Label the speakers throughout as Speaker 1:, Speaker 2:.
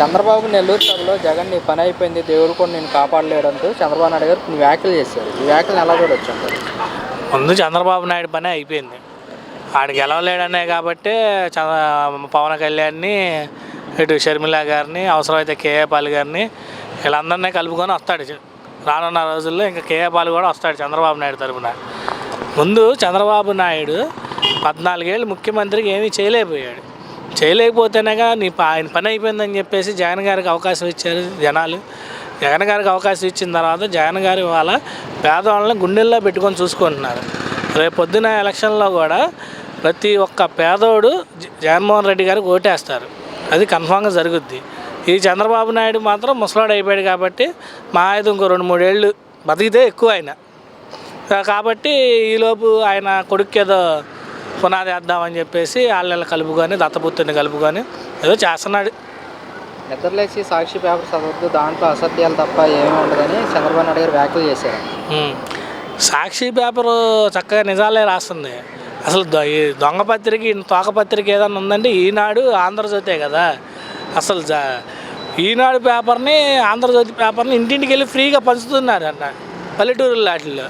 Speaker 1: చంద్రబాబు నెల్లూరు సభలో జగన్ నీ పని అయిపోయింది, దేవుడు కూడా నేను కాపాడలేడంటూ చంద్రబాబు నాయుడు గారు కొన్ని వ్యాఖ్యలు చేశారు. ఈ వ్యాఖ్యలను ఎలా చూడొచ్చు అంటారు?
Speaker 2: ముందు చంద్రబాబు నాయుడు పని అయిపోయింది. ఆడు గెలవలేడనే కాబట్టి పవన్ కళ్యాణ్ని, ఇటు షర్మిల గారిని, అవసరమైతే కేఏ పాల్ గారిని వీళ్ళందరినీ కలుపుకొని వస్తాడు. రానున్న రోజుల్లో ఇంకా కేఏ పాల్ కూడా వస్తాడు చంద్రబాబు నాయుడు తరఫున. ముందు చంద్రబాబు నాయుడు 14 ఏళ్ళు ముఖ్యమంత్రికి ఏమీ చేయలేకపోయాడు. చేయలేకపోతేనేగా ఆయన పని అయిపోయిందని చెప్పేసి జగన్ గారికి అవకాశం ఇచ్చారు జనాలు. జగన్ గారికి అవకాశం ఇచ్చిన తర్వాత జగన్ గారు ఇవాళ పేదవాళ్ళని గుండెల్లో పెట్టుకొని చూసుకుంటున్నారు. రేపు పొద్దున ఎలక్షన్లో కూడా ప్రతి ఒక్క పేదోడు జగన్మోహన్ రెడ్డి గారికి ఓటేస్తారు. అది కన్ఫామ్గా జరుగుద్ది. ఈ చంద్రబాబు నాయుడు మాత్రం ముసలాడు అయిపోయాడు కాబట్టి మా ఆయన ఇంకో 2-3 ఏళ్ళు బతికితే ఎక్కువ ఆయన కాబట్టి ఈలోపు ఆయన కొడుకు ఏదో పునాది వేద్దామని చెప్పేసి వాళ్ళని కలుపుకొని దత్తపుత్రుని కలుపుకొని ఏదో చేస్తున్నాడు.
Speaker 1: నిద్రలేసి సాక్షి పేపర్ చదవద్దు, దాంట్లో అసత్యాలు తప్ప ఏమీ ఉండదని చంద్రబాబు నాయుడు గారు వ్యాఖ్యలు చేశారు.
Speaker 2: సాక్షి పేపరు చక్కగా నిజాలే రాస్తుంది. అసలు ఈ దొంగ పత్రిక, తోక పత్రిక ఏదైనా ఉందంటే ఈనాడు, ఆంధ్రజ్యోతే కదా. అసలు ఈనాడు పేపర్ని, ఆంధ్రజ్యోతి పేపర్ని ఇంటింటికి వెళ్ళి ఫ్రీగా పంచుతున్నారు అన్న పల్లెటూరుల వాటిల్లో.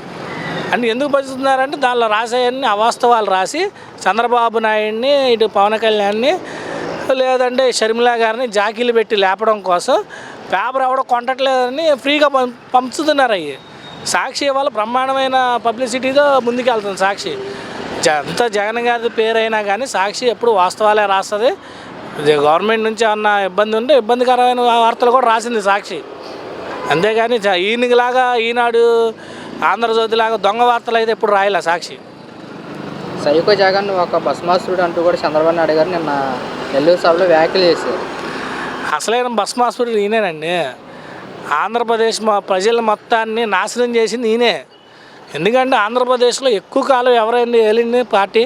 Speaker 2: అంటే ఎందుకు పంచుతున్నారంటే దానిలో రాసేయన్ని అవాస్తవాలు రాసి చంద్రబాబు నాయుడిని, ఇటు పవన్ కళ్యాణ్ని, లేదంటే షర్మిల గారిని జాకీలు పెట్టి లేపడం కోసం పేపర్ ఎవడో కొనట్లేదని ఫ్రీగా పంచుతున్నారు. అవి సాక్షి ఇవాళ బ్రహ్మాండమైన పబ్లిసిటీతో ముందుకెళ్తుంది. సాక్షి ఎంత జగన్ గారి పేరైనా కానీ సాక్షి ఎప్పుడు వాస్తవాలే రాస్తుంది. గవర్నమెంట్ నుంచి ఏమన్నా ఇబ్బంది ఉంటే ఇబ్బందికరమైన వార్తలు కూడా రాసింది సాక్షి. అంతేగాని ఈయనలాగా ఈనాడు, ఆంధ్రజ్యోతిలాగా దొంగ వార్తలు అయితే ఎప్పుడు రాయలే సాక్షి.
Speaker 1: సైకో జగన్ ఒక భస్మాసురుడు అంటూ కూడా చంద్రబాబు నాయుడు గారు నిన్న నెల్లూరు సభలో వ్యాఖ్యలు చేశారు.
Speaker 2: అసలైన భస్మాసురుడు ఈయనేనండి. ఆంధ్రప్రదేశ్ ప్రజల మొత్తాన్ని నాశనం చేసింది ఈయనే. ఎందుకంటే ఆంధ్రప్రదేశ్లో ఎక్కువ కాలం ఎవరైనా ఏలింది పార్టీ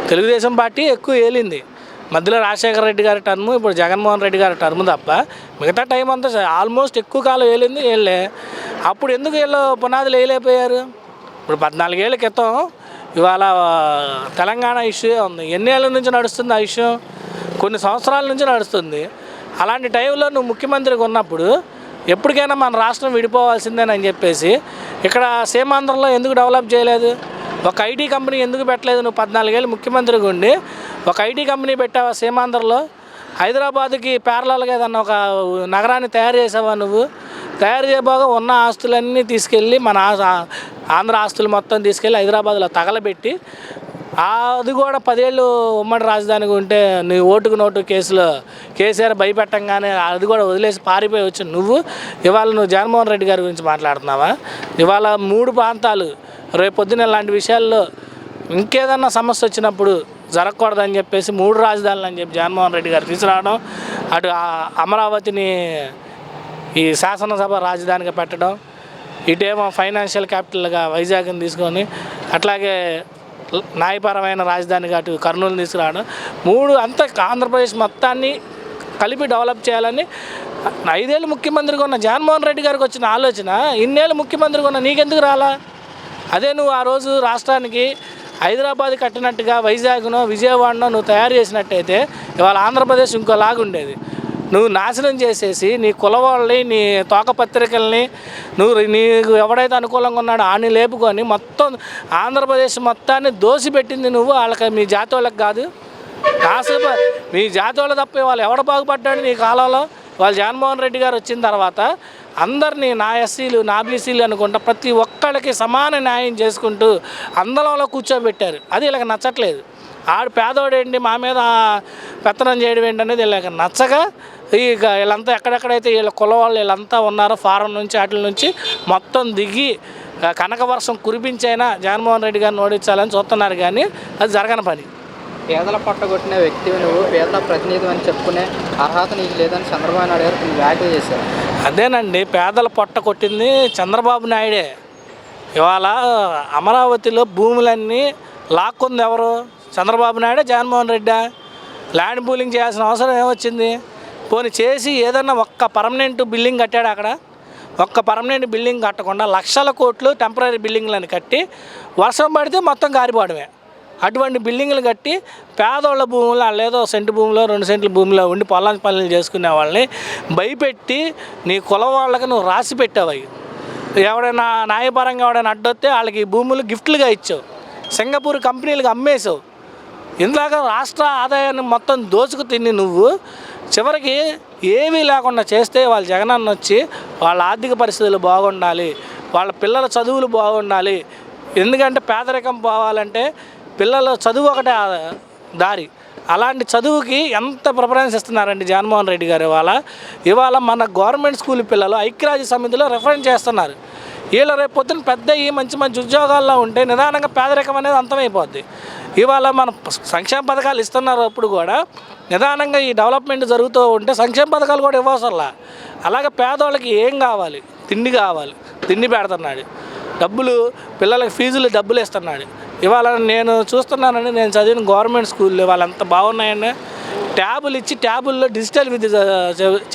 Speaker 2: తెలుగుదేశం పార్టీ ఎక్కువ ఏలింది. మధ్యలో రాజశేఖర రెడ్డి గారి టర్ము, ఇప్పుడు జగన్మోహన్ రెడ్డి గారి టర్ము తప్ప మిగతా టైం అంతా ఆల్మోస్ట్ ఎక్కువ కాలం ఏలింది వీళ్ళే. అప్పుడు ఎందుకు వీళ్ళు పునాదులు వేయలేకపోయారు? ఇప్పుడు 14 ఏళ్ళ క్రితం ఇవాళ తెలంగాణ ఇష్యూ ఉంది. ఎన్ని ఏళ్ళ నుంచి నడుస్తుంది ఆ ఇష్యూ? కొన్ని సంవత్సరాల నుంచి నడుస్తుంది. అలాంటి టైంలో నువ్వు ముఖ్యమంత్రిగా ఉన్నప్పుడు ఎప్పటికైనా మన రాష్ట్రం విడిపోవాల్సిందేనని చెప్పేసి ఇక్కడ సీమాంధ్రలో ఎందుకు డెవలప్ చేయలేదు? ఒక ఐటీ కంపెనీ ఎందుకు పెట్టలేదు? నువ్వు 14 ఏళ్ళు ముఖ్యమంత్రిగా ఉండి ఒక ఐటీ కంపెనీ పెట్టావా సీమాంధ్రలో? హైదరాబాద్కి ప్యారలల్గా ఏదన్నా ఒక నగరాన్ని తయారు చేసావా? నువ్వు తయారు చేయబోగా ఉన్న ఆస్తులన్నీ తీసుకెళ్ళి మన ఆంధ్ర ఆస్తులు మొత్తం తీసుకెళ్ళి హైదరాబాద్లో తగలబెట్టి అది కూడా 10 ఏళ్ళు ఉమ్మడి రాజధానిగా ఉంటే నీ ఓటుకు నోటు కేసులో కేసీఆర్ భయపెట్టంగానే అది కూడా వదిలేసి పారిపోయి వచ్చి నువ్వు జగన్మోహన్ రెడ్డి గారి గురించి మాట్లాడుతున్నావా? ఇవాళ 3 ప్రాంతాలు రేపు పొద్దున ఇలాంటి విషయాల్లో ఇంకేదన్నా సమస్య వచ్చినప్పుడు జరగకూడదని చెప్పేసి 3 రాజధానులు అని చెప్పి జగన్మోహన్ రెడ్డి గారు తీసుకురావడం, అటు అమరావతిని ఈ శాసనసభ రాజధానిగా పెట్టడం, ఇటేమో ఫైనాన్షియల్ క్యాపిటల్గా వైజాగ్ని తీసుకొని అట్లాగే న్యాయపరమైన రాజధానిగా అటు కర్నూలు తీసుకురావడం, 3 అంతా ఆంధ్రప్రదేశ్ మొత్తాన్ని కలిపి డెవలప్ చేయాలని 5 ఏళ్ళు ముఖ్యమంత్రిగా ఉన్న జగన్మోహన్ రెడ్డి గారికి వచ్చిన ఆలోచన ఇన్నేళ్ళు ముఖ్యమంత్రిగా ఉన్న నీకెందుకు రాలా? అదే నువ్వు ఆ రోజు రాష్ట్రానికి హైదరాబాద్ కట్టినట్టుగా వైజాగ్నో విజయవాడనో నువ్వు తయారు చేసినట్టయితే ఇవాళ ఆంధ్రప్రదేశ్ ఇంకోలాగా ఉండేది. నువ్వు నాశనం చేసేసి నీ కులవాళ్ళని, నీ తోకపత్రికల్ని, నీకు ఎవడైతే అనుకూలంగా ఉన్నాడో ఆని లేపుకొని మొత్తం ఆంధ్రప్రదేశ్ మొత్తాన్ని దోసిపెట్టింది నువ్వు. వాళ్ళకి మీ జాతి వాళ్ళకి కాదు, కాసేపు మీ జాతి వాళ్ళు తప్ప వాళ్ళు ఎవడ బాగుపడ్డాడు నీ కాలంలో? వాళ్ళు జగన్మోహన్ రెడ్డి గారు వచ్చిన తర్వాత అందరినీ నా ఎస్సీలు, నా బీసీలు అనుకుంటా ప్రతి ఒక్కళ్ళకి సమాన న్యాయం చేసుకుంటూ అందరంలో కూర్చోబెట్టారు. అది వీళ్ళకి నచ్చట్లేదు. ఆడు పేదోడేంటి మా మీద పెత్తనం చేయడం ఏంటి అనేది వీళ్ళకి నచ్చగా ఇక వీళ్ళంతా ఎక్కడెక్కడైతే వీళ్ళ కులవాళ్ళు వీళ్ళంతా ఉన్నారో ఫారం నుంచి వాటి నుంచి మొత్తం దిగి కనక వర్షం కురిపించైనా జగన్మోహన్ రెడ్డి గారిని ఓడించాలని చూస్తున్నారు. కానీ అది జరగని పని.
Speaker 1: పేదల పట్టగొట్టిన వ్యక్తివి నువ్వు, పేదల ప్రతినిధి అని చెప్పుకునే అర్హత నీకు లేదని చంద్రబాబు నాయుడు గారు కొన్ని వ్యాఖ్యలు చేశారు.
Speaker 2: అదేనండి, పేదల పొట్ట కొట్టింది చంద్రబాబు నాయుడే. ఇవాళ అమరావతిలో భూములన్నీ లాక్కుంది ఎవరు? చంద్రబాబు నాయుడే, జగన్మోహన్ రెడ్డా? ల్యాండ్ పూలింగ్ చేయాల్సిన అవసరం ఏమొచ్చింది? పోనీ చేసి ఏదన్నా ఒక్క పర్మనెంట్ బిల్డింగ్ కట్టాడు అక్కడ? ఒక్క పర్మనెంట్ బిల్డింగ్ కట్టకుండా లక్షల కోట్లు టెంపరీ బిల్డింగ్లను కట్టి వర్షం పడితే మొత్తం కారిపోవడమే. అటువంటి బిల్డింగ్లు కట్టి పేదోళ్ళ భూములు లేదో సెంటు భూమిలో 2 సెంట్ల భూమిలో ఉండి పొలాన్ని పనులు చేసుకునే వాళ్ళని భయపెట్టి నీ కుల వాళ్ళకి నువ్వు రాసి పెట్టావు. అవి ఎవడైనా న్యాయపరంగా ఎవడైనా అడ్డొస్తే వాళ్ళకి భూములు గిఫ్ట్లుగా ఇచ్చావు. సింగపూర్ కంపెనీలకు అమ్మేసావు. ఇందాక రాష్ట్ర ఆదాయాన్ని మొత్తం దోచుకు తిని నువ్వు చివరికి ఏమీ లేకుండా చేస్తే వాళ్ళ జగనన్న వచ్చి వాళ్ళ ఆర్థిక పరిస్థితులు బాగుండాలి, వాళ్ళ పిల్లల చదువులు బాగుండాలి. ఎందుకంటే పేదరికం పోవాలంటే పిల్లల చదువు ఒకటే దారి. అలాంటి చదువుకి ఎంత ప్రిఫరెన్స్ ఇస్తున్నారండి జగన్మోహన్ రెడ్డి గారు. ఇవాళ మన గవర్నమెంట్ స్కూల్ పిల్లలు ఐక్యరాజ్య సమితిలో రిఫరెన్స్ చేస్తున్నారు. వీళ్ళు రేపు పొద్దున్న పెద్ద మంచి మంచి ఉద్యోగాల్లో ఉంటే నిదానంగా పేదరికం అనేది అంతమైపోద్ది. ఇవాళ మన సంక్షేమ పథకాలు ఇస్తున్నారు, అప్పుడు కూడా నిదానంగా ఈ డెవలప్మెంట్ జరుగుతూ ఉంటే సంక్షేమ పథకాలు కూడా ఇవ్వవసరంలా. అలాగే పేదవాళ్ళకి ఏం కావాలి? తిండి కావాలి, తిండి పెడుతున్నాడు. డబ్బులు పిల్లలకి ఫీజులు డబ్బులు ఇస్తున్నాడు. ఇవాళ నేను చూస్తున్నానండి, నేను చదివిన గవర్నమెంట్ స్కూల్లో వాళ్ళంత బాగున్నాయండి. ట్యాబులు ఇచ్చి ట్యాబుల్లో డిజిటల్ విద్య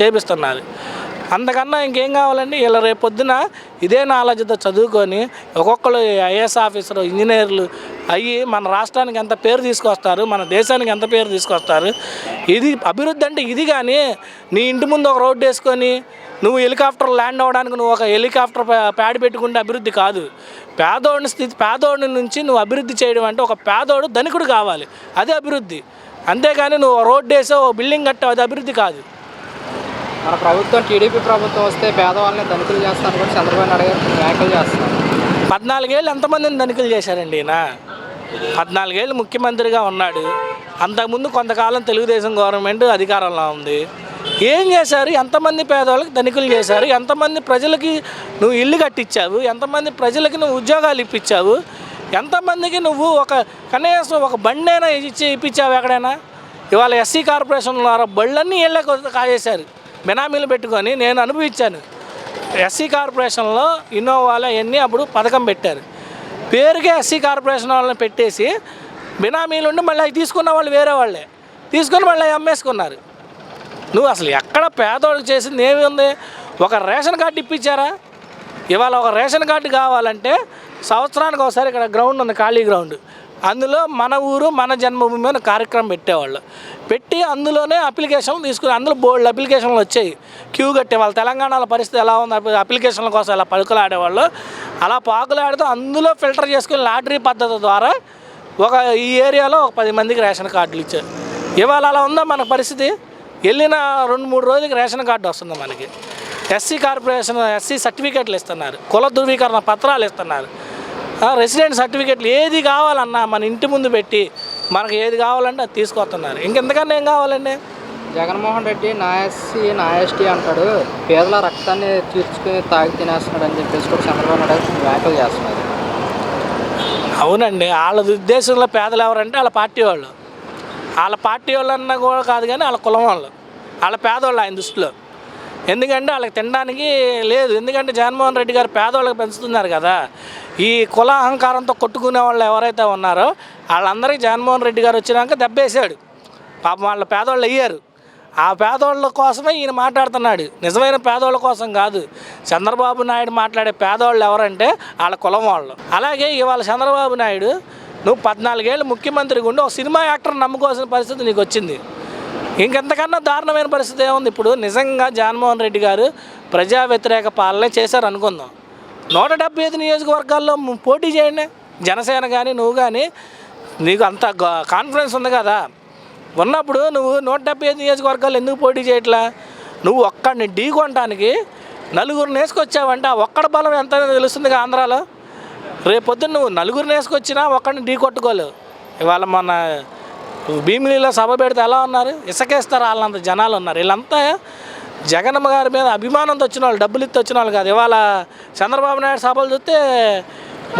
Speaker 2: చేపిస్తున్నారు. అంతకన్నా ఇంకేం కావాలండి? వీళ్ళ రేపు పొద్దున ఇదే నాలెడ్జ్తో చదువుకొని ఒక్కొక్కరు ఐఏఎస్ ఆఫీసరు, ఇంజనీర్లు అయ్యి మన రాష్ట్రానికి ఎంత పేరు తీసుకొస్తారు, మన దేశానికి ఎంత పేరు తీసుకొస్తారు. ఇది అభివృద్ధి అంటే ఇది. కానీ నీ ఇంటి ముందు ఒక రోడ్డు వేసుకొని నువ్వు హెలికాప్టర్ ల్యాండ్ అవ్వడానికి నువ్వు ఒక హెలికాప్టర్ ప్యాడ్ పెట్టుకుంటే అభివృద్ధి కాదు. పేదోడి నుంచి నువ్వు అభివృద్ధి చేయడం అంటే ఒక పేదోడు ధనికుడు కావాలి, అదే అభివృద్ధి. అంతేగాని నువ్వు రోడ్డు వేసావు, బిల్డింగ్ కట్టావు, అది అభివృద్ధి కాదు.
Speaker 1: మన ప్రభుత్వం టీడీపీ ప్రభుత్వం వస్తే పేదవాళ్ళని ధనికులు చేస్తాను కూడా చంద్రబాబు నాయుడు గారు వ్యాఖ్యలు చేస్తున్నారు.
Speaker 2: 14 ఏళ్ళు ఎంతమందిని ధనికులు చేశారండి ఈయన? 14 ఏళ్ళు ముఖ్యమంత్రిగా ఉన్నాడు. అంతకుముందు కొంతకాలం తెలుగుదేశం గవర్నమెంట్ అధికారంలో ఉంది. ఏం చేశారు? ఎంతమంది పేదవాళ్ళకి ధనికులు చేశారు? ఎంతమంది ప్రజలకి నువ్వు ఇల్లు కట్టించావు? ఎంతమంది ప్రజలకి నువ్వు ఉద్యోగాలు ఇప్పించావు? ఎంతమందికి నువ్వు కనీసం ఒక బండైనా ఇప్పించావు ఎక్కడైనా? ఇవాళ ఎస్సీ కార్పొరేషన్ బళ్ళన్నీ ఇళ్ళకి కాజేశారు, బెనామీలు పెట్టుకొని. నేను అనుభవించాను. ఎస్సీ కార్పొరేషన్లో ఇన్నోవాలో అవన్నీ అప్పుడు పథకం పెట్టారు. పేరుకే ఎస్సీ కార్పొరేషన్ వాళ్ళని పెట్టేసి బెనామీలు ఉండి మళ్ళీ అవి తీసుకున్న వాళ్ళు వేరే వాళ్ళే తీసుకొని మళ్ళీ అమ్మేసుకున్నారు. నువ్వు అసలు ఎక్కడ పేదోళ్ళకి చేసింది ఏమి ఉంది? ఒక రేషన్ కార్డు ఇప్పించారా? ఇవాళ ఒక రేషన్ కార్డు కావాలంటే సంవత్సరానికి ఒకసారి ఇక్కడ గ్రౌండ్ ఉంది, ఖాళీ గ్రౌండ్, అందులో మన ఊరు మన జన్మభూమి అని కార్యక్రమం పెట్టేవాళ్ళు. పెట్టి అందులోనే అప్లికేషన్లు తీసుకుని అందులో బోల్డ్ అప్లికేషన్లు వచ్చాయి, క్యూ కట్టే వాళ్ళు. తెలంగాణలో పరిస్థితి ఎలా ఉంది? అప్లికేషన్ల కోసం ఇలా పలుకులాడేవాళ్ళు. అలా పాకులాడుతూ అందులో ఫిల్టర్ చేసుకుని లాటరీ పద్ధతి ద్వారా ఈ ఏరియాలో ఒక 10 మందికి రేషన్ కార్డులు ఇచ్చారు. ఇవాళ అలా ఉందా మన పరిస్థితి? వెళ్ళిన 2-3 రోజులకి రేషన్ కార్డు వస్తుంది మనకి. ఎస్సీ కార్పొరేషన్ ఎస్సీ సర్టిఫికేట్లు ఇస్తున్నారు, కుల ధృవీకరణ పత్రాలు ఇస్తున్నారు, రెసిడెంట్ సర్టిఫికేట్లు. ఏది కావాలన్నా మన ఇంటి ముందు పెట్టి మనకు ఏది కావాలంటే అది తీసుకొస్తున్నారు. ఇంకెంతకన్నా ఏం కావాలండి?
Speaker 1: జగన్మోహన్ రెడ్డి నా ఎస్సీ నా ఎస్టీ అంటాడు, పేదల రక్తాన్ని తీర్చుకుని తాగి తినేస్తున్నాడు అని చెప్పేసి కూడా చంద్రబాబు నాయుడు వ్యాఖ్యలు చేస్తున్నారు.
Speaker 2: అవునండి, వాళ్ళ ఉద్దేశంలో పేదలు ఎవరంటే వాళ్ళ పార్టీ వాళ్ళు. వాళ్ళ పార్టీ వాళ్ళు అన్నా కూడా కాదు, కానీ వాళ్ళ కులం వాళ్ళు, వాళ్ళ పేదవాళ్ళు ఆయన దృష్టిలో. ఎందుకంటే వాళ్ళకి తినడానికి లేదు. ఎందుకంటే జగన్మోహన్ రెడ్డి గారు పేదవాళ్ళకి పెంచుతున్నారు కదా. ఈ కుల అహంకారంతో కొట్టుకునే వాళ్ళు ఎవరైతే ఉన్నారో వాళ్ళందరికీ జగన్మోహన్ రెడ్డి గారు వచ్చినాక దెబ్బేశాడు. పాపం వాళ్ళ పేదవాళ్ళు అయ్యారు. ఆ పేదవాళ్ళ కోసమే ఈయన మాట్లాడుతున్నాడు, నిజమైన పేదవాళ్ళ కోసం కాదు. చంద్రబాబు నాయుడు మాట్లాడే పేదవాళ్ళు ఎవరంటే వాళ్ళ కులం వాళ్ళు. అలాగే ఇవాళ చంద్రబాబు నాయుడు నువ్వు 14 ఏళ్ళు ముఖ్యమంత్రిగా ఉండి ఒక సినిమా యాక్టర్ నమ్ముకోవాల్సిన పరిస్థితి నీకు వచ్చింది. ఇంకెంతకన్నా దారుణమైన పరిస్థితి ఏముంది? ఇప్పుడు నిజంగా జగన్మోహన్ రెడ్డి గారు ప్రజా వ్యతిరేక పాలన చేశారు అనుకుందాం. 175 నియోజకవర్గాల్లో పోటీ చేయండి, జనసేన కానీ నువ్వు కానీ. నీకు అంత కాన్ఫిడెన్స్ ఉంది కదా, ఉన్నప్పుడు నువ్వు 175 నియోజకవర్గాలు ఎందుకు పోటీ చేయట్లా? నువ్వు ఒక్కడిని ఢీ కొనడానికి 4 వేసుకొచ్చావంటే ఆ ఒక్కడ బలం ఎంత తెలుస్తుంది ఆంధ్రాలో. రేపొద్దున నువ్వు 4 వేసుకొచ్చినా ఒక్కడిని ఢీ కొట్టుకోలేవు. ఇవాళ మన భీమిలిలో సభ పెడితే ఎలా ఉన్నారు? ఇసుకేస్తారు వాళ్ళంత జనాలు ఉన్నారు. వీళ్ళంతా జగన్మ గారి మీద అభిమానంతో వచ్చిన వాళ్ళు, డబ్బులు ఇచ్చి వచ్చిన వాళ్ళు కాదు. ఇవాళ చంద్రబాబు నాయుడు సభలు చూస్తే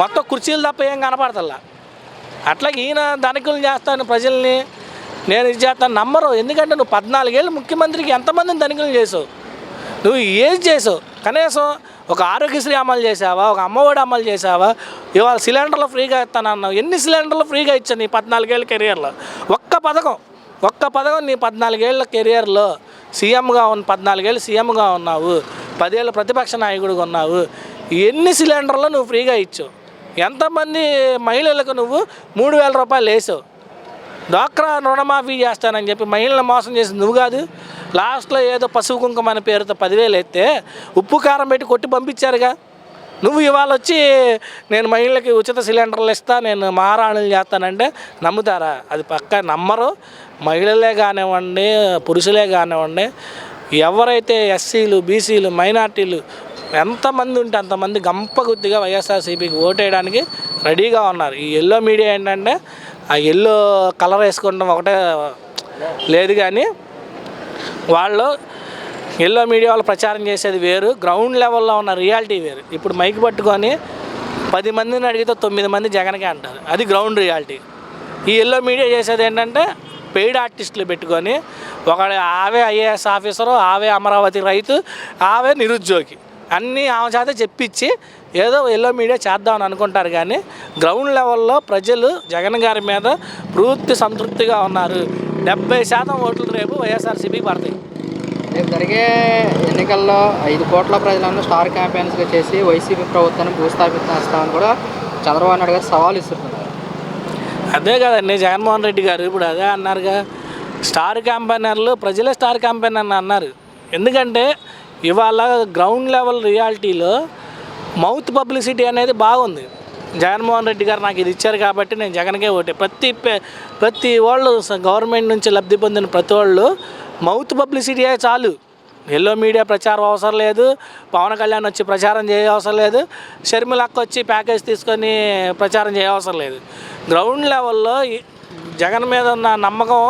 Speaker 2: మొత్తం కుర్చీలు తప్ప ఏం కనపడతల్లా. అట్లాగే ఈయన ధనికులు చేస్తాను ప్రజల్ని, నేను ఇది చేస్తాను నమ్మరు. ఎందుకంటే నువ్వు 14 ఏళ్ళు ముఖ్యమంత్రికి ఎంతమందిని ధనికులు చేసావు? నువ్వు ఏది చేసావు? కనీసం ఒక ఆరోగ్యశ్రీ అమలు చేసావా? ఒక అమ్మఒడి అమలు చేసావా? ఇవాళ సిలిండర్లు ఫ్రీగా ఇస్తానన్నావు. ఎన్ని సిలిండర్లు ఫ్రీగా ఇచ్చాను నీ 14 ఏళ్ళ కెరియర్లో? ఒక్క పథకం నీ 14 ఏళ్ళ కెరియర్లో సీఎంగా 14 ఏళ్ళు సీఎంగా ఉన్నావు, 10 ఏళ్ళు ప్రతిపక్ష నాయకుడిగా ఉన్నావు. ఎన్ని సిలిండర్లు నువ్వు ఫ్రీగా ఇచ్చావు? ఎంతమంది మహిళలకు నువ్వు 3,000 రూపాయలు వేసావు? డ్వాక్రా రుణమాఫీ చేస్తానని చెప్పి మహిళలను మోసం చేసింది నువ్వు కాదు. లాస్ట్లో ఏదో పసుపు కుంకుమ అనే పేరుతో 10,000 ఎత్తే ఉప్పు కారం పెట్టి కొట్టి పంపించారుగా. నువ్వు ఇవాళ వచ్చి నేను మహిళలకి ఉచిత సిలిండర్లు ఇస్తా, నేను మహారాణులు చేస్తానంటే నమ్ముతారా? అది పక్కా నమ్మరు. మహిళలే కానివ్వండి, పురుషులే కానివ్వండి, ఎవరైతే ఎస్సీలు, బీసీలు, మైనార్టీలు ఎంతమంది ఉంటే అంతమంది గంపగుత్తిగా వైఎస్ఆర్సీపీకి ఓటేయడానికి రెడీగా ఉన్నారు. ఈ ఎల్లో మీడియా ఏంటంటే ఆ ఎల్లో కలర్ వేసుకోవడం ఒకటే లేదు, కానీ వాళ్ళు ఎల్లో మీడియా వాళ్ళు ప్రచారం చేసేది వేరు, గ్రౌండ్ లెవెల్లో ఉన్న రియాలిటీ వేరు. ఇప్పుడు మైక్ పట్టుకొని 10 మందిని అడిగితే 9 మంది జగన్కే అంటారు, అది గ్రౌండ్ రియాలిటీ. ఈ ఎల్లో మీడియా చేసేది ఏంటంటే పెయిడ్ ఆర్టిస్టులు పెట్టుకొని ఒకడు ఆవే ఐఏఎస్ ఆఫీసరు, ఆవే అమరావతి రైతు, ఆవే నిరుద్యోగి అన్నీ ఆమె చేత చెప్పించి ఏదో ఎల్లో మీడియా చేద్దామని అనుకుంటారు. కానీ గ్రౌండ్ లెవెల్లో ప్రజలు జగన్ గారి మీద పూర్తి సంతృప్తిగా ఉన్నారు. 70% ఓట్లు రేపు వైఎస్ఆర్సీపీకి పడతాయి.
Speaker 1: రేపు జరిగే ఎన్నికల్లో 5 కోట్ల ప్రజలను స్టార్ క్యాంపెయిన్స్గా చేసి వైసీపీ ప్రభుత్వాన్ని భూస్థాపిస్తామని కూడా చంద్రబాబు నాయుడు గారు సవాల్ ఇస్తున్నారు.
Speaker 2: అదే కదండి జగన్మోహన్ రెడ్డి గారు ఇప్పుడు అదే అన్నారుగా, స్టార్ క్యాంపెయినర్లు ప్రజలే స్టార్ క్యాంపెయినర్ అన్నారు. ఎందుకంటే ఇవాళ గ్రౌండ్ లెవెల్ రియాలిటీలో మౌత్ పబ్లిసిటీ అనేది బాగుంది. జగన్మోహన్ రెడ్డి గారు నాకు ఇది ఇచ్చారు కాబట్టి నేను జగన్కే ఓటే. ప్రతి వాళ్ళు గవర్నమెంట్ నుంచి లబ్ధి పొందిన ప్రతి వాళ్ళు మౌత్ పబ్లిసిటీ చాలు. ఎల్లో మీడియా ప్రచారం అవసరం లేదు, పవన్ కళ్యాణ్ వచ్చి ప్రచారం చేయ అవసరం లేదు, షర్మిలక్క వచ్చి ప్యాకేజ్ తీసుకొని ప్రచారం చేయ అవసరం లేదు. గ్రౌండ్ లెవెల్లో జగన్ మీద ఉన్న నమ్మకం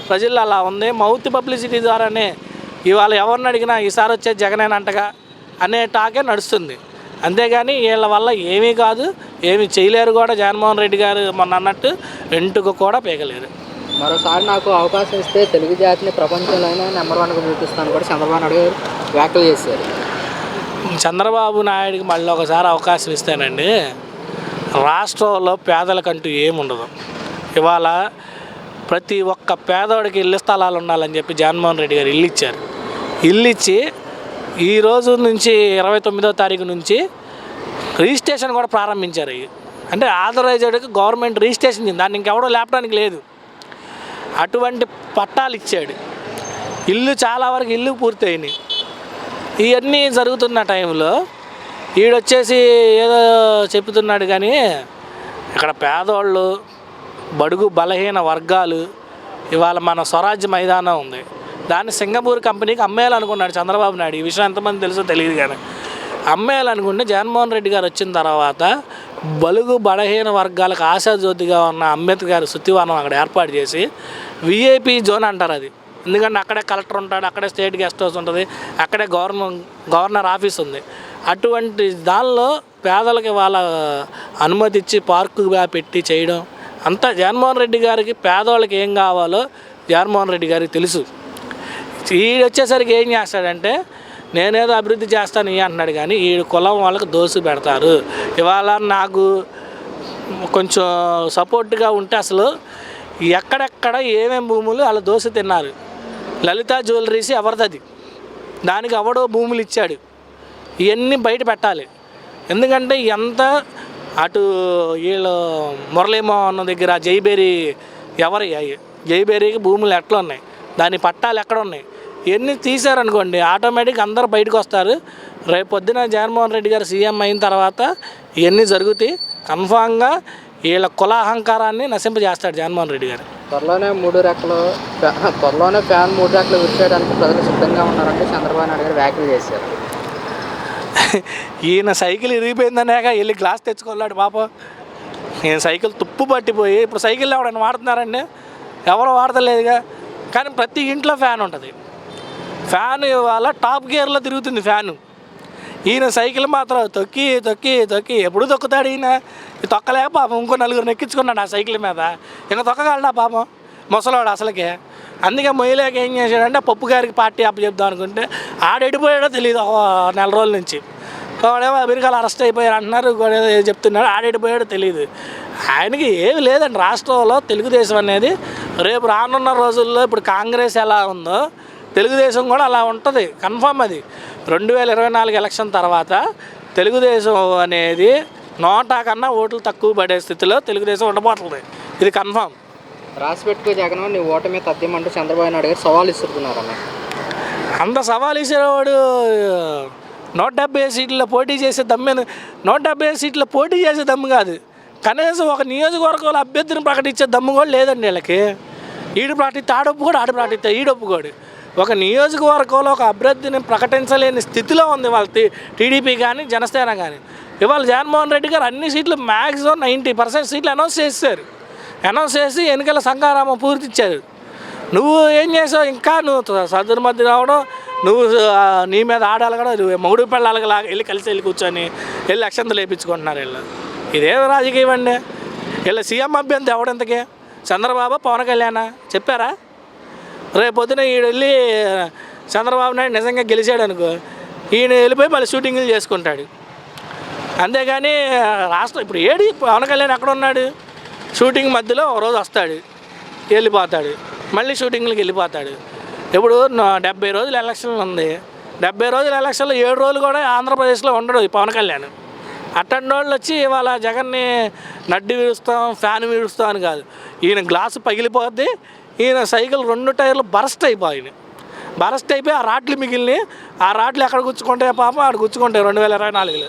Speaker 2: ప్రజల్లో అలా ఉంది. మౌత్ పబ్లిసిటీ ద్వారానే ఇవాళ ఎవరిని అడిగినా ఈసారి వచ్చేది జగనేనంటగా అనే టాకే నడుస్తుంది. అంతేగాని వీళ్ళ వల్ల ఏమీ కాదు, ఏమీ చేయలేరు కూడా. జగన్మోహన్ రెడ్డి గారు మొన్న అన్నట్టు వెంటుకు కూడా పీకలేరు.
Speaker 1: మరోసారి నాకు అవకాశం ఇస్తే తెలుగు జాతిని ప్రపంచంలోనే నెంబర్ 1గా చూపిస్తాను కూడా చంద్రబాబు నాయుడు గారు వ్యాఖ్యలు చేశారు.
Speaker 2: చంద్రబాబు నాయుడికి మళ్ళీ ఒకసారి అవకాశం ఇస్తేనండి రాష్ట్రంలో పేదలకంటూ ఏముండదు. ఇవాళ ప్రతి ఒక్క పేదవాడికి ఇల్లు స్థలాలు ఉండాలని చెప్పి జగన్మోహన్ రెడ్డి గారు ఇల్లు ఇచ్చారు. ఇల్లు ఇచ్చి ఈ రోజు నుంచి 29వ తారీఖు నుంచి రిజిస్ట్రేషన్ కూడా ప్రారంభించారు. అంటే ఆథరైజ్డ్కి గవర్నమెంట్ రిజిస్ట్రేషన్ చేసింది, దాన్ని ఇంకెవడో లేపడానికి లేదు. అటువంటి పట్టాలు ఇచ్చాడు. ఇల్లు చాలా వరకు ఇల్లు పూర్తయినాయి. ఇవన్నీ జరుగుతున్న టైంలో ఈడొచ్చేసి ఏదో చెప్తున్నాడు. కానీ ఇక్కడ పేదవాళ్ళు, బడుగు బలహీన వర్గాలు, ఇవాళ మన స్వరాజ్య మైదానం ఉంది, దాన్ని సింగపూర్ కంపెనీకి అమ్మేయాలనుకున్నాడు చంద్రబాబు నాయుడు. ఈ విషయం ఎంతమంది తెలుసో తెలియదు, కానీ అమ్మేయాలనుకుంటే జగన్మోహన్ రెడ్డి గారు వచ్చిన తర్వాత బలుగు బలహీన వర్గాలకు ఆశాజ్యోతిగా ఉన్న అంబేద్కర్ శుద్ధివనం అక్కడ ఏర్పాటు చేసి విఐపి జోన్ అంటారు అది. ఎందుకంటే అక్కడే కలెక్టర్ ఉంటాడు, అక్కడే స్టేట్ గెస్ట్ హౌస్ ఉంటుంది, అక్కడే గవర్నర్ ఆఫీస్ ఉంది. అటువంటి దానిలో పేదలకి వాళ్ళ అనుమతి ఇచ్చి పార్కుగా పెట్టి చేయడం అంతా జగన్మోహన్ రెడ్డి గారికి పేదవాళ్ళకి ఏం కావాలో జగన్మోహన్ రెడ్డి గారికి తెలుసు. ఈడు వచ్చేసరికి ఏం చేస్తాడంటే నేనేదో అభివృద్ధి చేస్తాను అంటున్నాడు, కానీ ఈ కులం వాళ్ళకి దోసు పెడతారు. ఇవాళ నాకు కొంచెం సపోర్ట్గా ఉంటే అసలు ఎక్కడెక్కడ ఏమేమి భూములు వాళ్ళు దోసు తిన్నారు. లలిత జ్యువెలరీస్ ఎవరిది, దానికి ఎవడో భూములు ఇచ్చాడు. ఇవన్నీ బయట పెట్టాలి. ఎందుకంటే ఎంత అటు వీళ్ళు మురళీమోహన్ దగ్గర జైబేరీ ఎవరి జైబేరీకి భూములు ఎట్లా ఉన్నాయి, దాని పట్టాలు ఎక్కడ ఉన్నాయి, ఇవన్నీ తీశారనుకోండి ఆటోమేటిక్ అందరూ బయటకు వస్తారు. రేపు పొద్దున జగన్మోహన్ రెడ్డి గారు సీఎం అయిన తర్వాత ఇవన్నీ జరుగుతాయి. కన్ఫామ్గా వీళ్ళ కుల అహంకారాన్ని నశింపజేస్తాడు జగన్మోహన్ రెడ్డి గారు.
Speaker 1: త్వరలోనే ఫ్యాన్ 3 రెక్కలు విడిచేయడానికి ప్రజలు సిద్ధంగా ఉన్నారంటే చంద్రబాబు నాయుడు గారు వ్యాఖ్యలు చేశారు.
Speaker 2: ఈయన సైకిల్ ఇరిగిపోయిందనేక వెళ్ళి గ్లాస్ తెచ్చుకోలేడు పాపం. ఈయన సైకిల్ తుప్పు పట్టిపోయి ఇప్పుడు సైకిల్ ఎవడైనా వాడుతున్నారండి, ఎవరు వాడతలేదుగా. కానీ ప్రతి ఇంట్లో ఫ్యాన్ ఉంటుంది. ఫ్యాన్ ఇవాళ టాప్ గేర్లో తిరుగుతుంది ఫ్యాను. ఈయన సైకిల్ మాత్రం తొక్కి తొక్కి తొక్కి ఎప్పుడు తొక్కుతాడు ఈయన. తొక్కలేక పాపం ఇంకో 4 ఎక్కించుకున్నాడు ఆ సైకిల్ మీద. ఇంకా తొక్కగలడా పాపం ముసలాడు అసలుకే. అందుకే మొయ్యలేక ఏం చేశాడంటే పప్పు గారికి పార్టీ అప్పచెప్దాం అనుకుంటే ఆడెడిపోయాడో తెలియదు 1 నెల రోజుల నుంచి. వాడేమో అమెరికాలో అరెస్ట్ అయిపోయారు అంటున్నారు, చెప్తున్నాడు ఆడెడిపోయాడో తెలియదు. ఆయనకి ఏమి లేదండి రాష్ట్రంలో. తెలుగుదేశం అనేది రేపు రానున్న రోజుల్లో ఇప్పుడు కాంగ్రెస్ ఎలా ఉందో తెలుగుదేశం కూడా అలా ఉంటుంది కన్ఫామ్. అది 2024 ఎలక్షన్ తర్వాత తెలుగుదేశం అనేది నోటా కన్నా ఓట్లు తక్కువ పడే స్థితిలో తెలుగుదేశం ఉండబోతుంది, ఇది కన్ఫామ్.
Speaker 1: రాసి పెట్టుకో జగన్, నీ ఓటమి తథ్యమంటూ చంద్రబాబు నాయుడు గారు సవాల్ ఇస్తున్నారన్న.
Speaker 2: అంత సవాల్ ఇచ్చేవాడు 170 సీట్లలో పోటీ చేసే దమ్మే, 170 సీట్ల పోటీ చేసే దమ్ము కాదు, కనీసం ఒక నియోజకవర్గంలో అభ్యర్థిని ప్రకటించే దమ్ము కూడా లేదండి వీళ్ళకి. ఈడు ప్రకటిస్తే ఆడొప్పుకోడు, ఆడు ప్రకటిస్తే ఈడొప్పుకోడు. ఒక నియోజకవర్గంలో ఒక అభ్యర్థిని ప్రకటించలేని స్థితిలో ఉంది వాళ్ళ టీడీపీ కానీ జనసేన కానీ. ఇవాళ జగన్మోహన్ రెడ్డి గారు అన్ని సీట్లు మ్యాక్సిమం 90% సీట్లు అనౌన్స్ చేశారు. అనౌన్స్ చేసి ఎన్నికల సంఘారామం పూర్తిచ్చారు. నువ్వు ఏం చేసావు? ఇంకా నువ్వు సదురు మధ్య రావడం, నువ్వు నీ మీద ఆడాలి కూడా, నువ్వు మొగుడు పిల్లలకి లాగా వెళ్ళి కలిసి కూర్చొని వెళ్ళి అక్షంతలు వేయించుకుంటున్నారు వీళ్ళు. ఇదే రాజకీయం అండి. వీళ్ళ సీఎం అభ్యర్థి ఎవడంతకే? చంద్రబాబు, పవన్ కళ్యాణ్ చెప్పారా? రేపు పొద్దున ఈడు వెళ్ళి చంద్రబాబు నాయుడు నిజంగా గెలిచాడు అనుకో, ఈయన వెళ్ళిపోయి మళ్ళీ షూటింగ్లు చేసుకుంటాడు. అంతేగాని రాష్ట్రం ఇప్పుడు ఏడి పవన్ కళ్యాణ్ ఎక్కడ ఉన్నాడు? షూటింగ్ మధ్యలో ఒక రోజు వస్తాడు, వెళ్ళిపోతాడు, మళ్ళీ షూటింగ్లకి వెళ్ళిపోతాడు. ఇప్పుడు 70 రోజులు ఎలక్షన్లు ఉంది. 70 రోజుల ఎలక్షన్లో 7 రోజులు కూడా ఆంధ్రప్రదేశ్లో ఉండడు ఈ పవన్ కళ్యాణ్. అట్టండి వాళ్ళు వచ్చి ఇవాళ జగన్ని నడ్డి విడుస్తాం, ఫ్యాన్ విడుస్తాం అని కాదు. ఈయన గ్లాసు పగిలిపోద్ది, ఈయన సైకిల్ 2 టైర్లు బరస్ట్ అయిపోయినాయి. బరస్ట్ అయిపోయి ఆ రాట్లు మిగిలినాయి. ఆ రాట్లు ఎక్కడ గుచ్చుకుంటాయో పాపం ఆడ గుచ్చుకుంటాయి 2024లో.